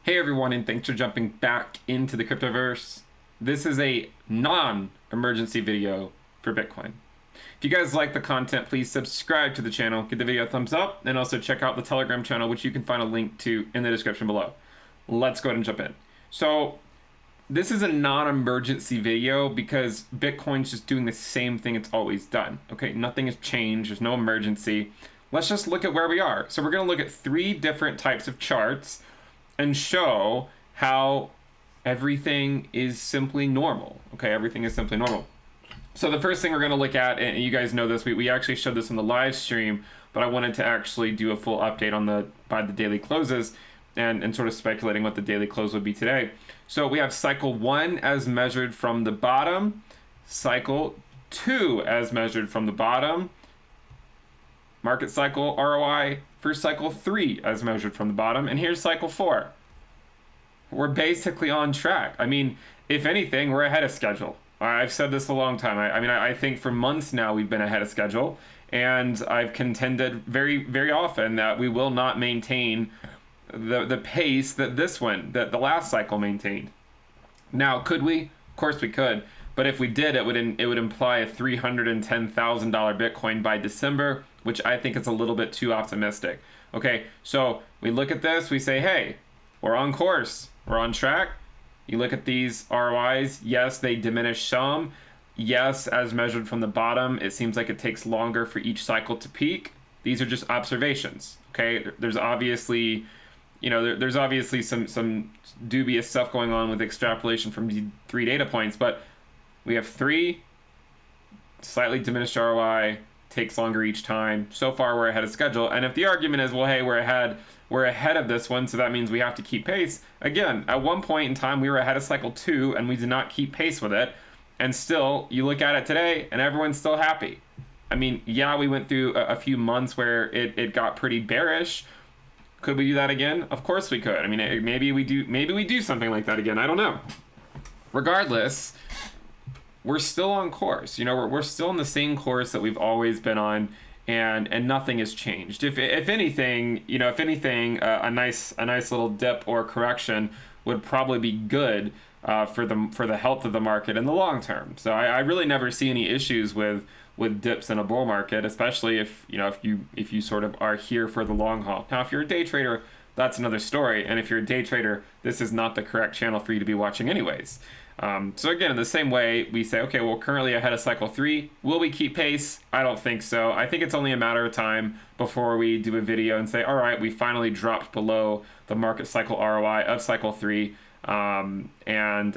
Hey everyone, and thanks for jumping back into the cryptoverse. This is a non-emergency video for Bitcoin. If you guys like the content, please subscribe to the channel, give the video a thumbs up, and also check out the Telegram channel, which you can find a link to in the description below. Let's go ahead and jump in. So this is a non-emergency video because Bitcoin's just doing the same thing it's always done. Okay, nothing has changed, there's no emergency. Let's just look at where we are. So we're gonna look at 3 different types of charts and show how everything is simply normal. Okay, everything is simply normal. So the first thing we're gonna look at, and you guys know this, we actually showed this in the live stream, but I wanted to actually do a full update on by the daily closes and sort of speculating what the daily close would be today. So we have cycle 1 as measured from the bottom, cycle 2 as measured from the bottom, market cycle ROI for cycle 3 as measured from the bottom, and here's cycle 4. We're basically on track. I mean, if anything, we're ahead of schedule. I've said this a long time. I think for months now we've been ahead of schedule, and I've contended very, very often that we will not maintain the pace that that the last cycle maintained. Now, could we? Of course we could. But if we did, it would imply a $310,000 Bitcoin by December, which I think is a little bit too optimistic. Okay, so we look at this, we say, hey, we're on course, we're on track. You look at these ROIs, yes, they diminish some. Yes, as measured from the bottom, it seems like it takes longer for each cycle to peak. These are just observations, okay? There's obviously, there's obviously some dubious stuff going on with extrapolation from the 3 data points, but we have 3, slightly diminished ROI, takes longer each time. So far, we're ahead of schedule. And if the argument is, well, hey, we're ahead of this one, so that means we have to keep pace. Again, at one point in time, we were ahead of cycle 2, and we did not keep pace with it. And still, you look at it today, and everyone's still happy. I mean, yeah, we went through a few months where it got pretty bearish. Could we do that again? Of course we could. I mean, maybe we do something like that again. I don't know. Regardless, we're still on course. We're still on the same course that we've always been on, and nothing has changed. If anything, a nice little dip or correction would probably be good for the health of the market in the long term. So I really never see any issues with dips in a bull market, especially if you sort of are here for the long haul. Now, if you're a day trader, that's another story. And if you're a day trader, this is not the correct channel for you to be watching anyways. So again, in the same way, we say, okay, well, currently ahead of cycle 3. Will we keep pace? I don't think so. I think it's only a matter of time before we do a video and say, all right, we finally dropped below the market cycle ROI of cycle 3, and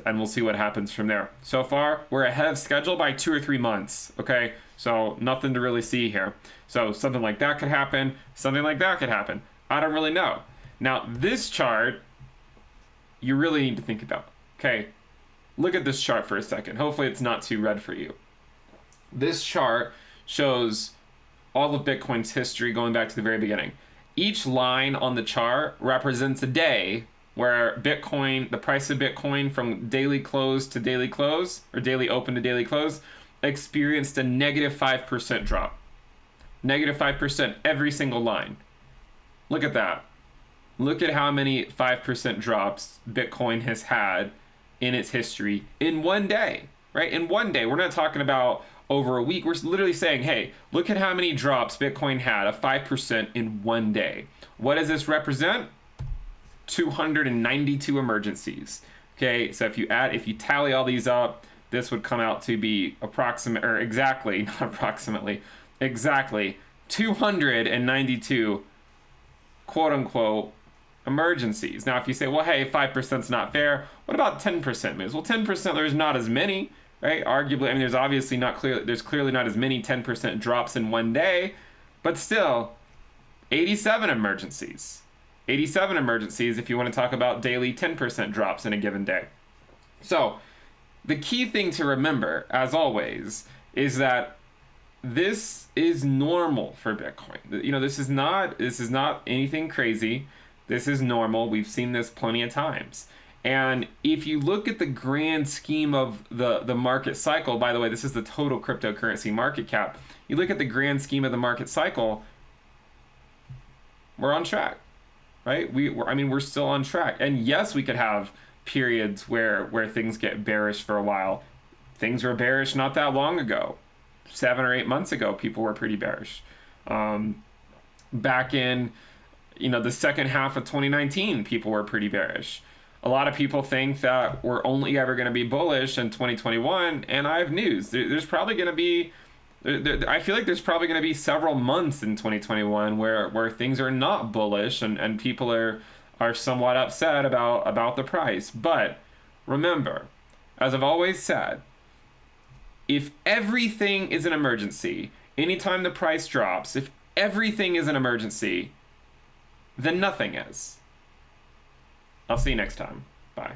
we'll see what happens from there. So far, we're ahead of schedule by 2 or 3 months, okay? So nothing to really see here. So something like that could happen. Something like that could happen. I don't really know. Now, this chart, you really need to think about, okay? Look at this chart for a second. Hopefully it's not too red for you. This chart shows all of Bitcoin's history going back to the very beginning. Each line on the chart represents a day where Bitcoin, the price of Bitcoin from daily close to daily close, or daily open to daily close, experienced a negative 5% drop. Negative 5%, every single line. Look at that. Look at how many 5% drops Bitcoin has had in its history in one day, right? In one day. We're not talking about over a week. We're literally saying, hey, look at how many drops Bitcoin had of 5% in one day. What does this represent? 292 emergencies. Okay, so if you tally all these up, this would come out to be exactly 292 quote unquote emergencies. Now, if you say, well, hey, 5% is not fair, what about 10% moves? Well, 10%, there's not as many, right? Arguably, I mean, there's clearly not as many 10% drops in one day, but still, 87 emergencies. 87 emergencies if you want to talk about daily 10% drops in a given day. So, the key thing to remember, as always, is that this is normal for Bitcoin. This is not anything crazy. This is normal. We've seen this plenty of times. And if you look at the grand scheme of the market cycle, by the way, this is the total cryptocurrency market cap. You look at the grand scheme of the market cycle, we're on track. right? I mean, we're still on track. And yes, we could have periods where things get bearish for a while. Things were bearish not that long ago. 7 or 8 months ago, people were pretty bearish. Back in, the second half of 2019, people were pretty bearish. A lot of people think that we're only ever going to be bullish in 2021, and I have news. There's probably going to be, I feel like there's probably going to be several months in 2021 where things are not bullish and people are somewhat upset about the price. But remember, as I've always said, if everything is an emergency, anytime the price drops, if everything is an emergency, then nothing is. I'll see you next time. Bye.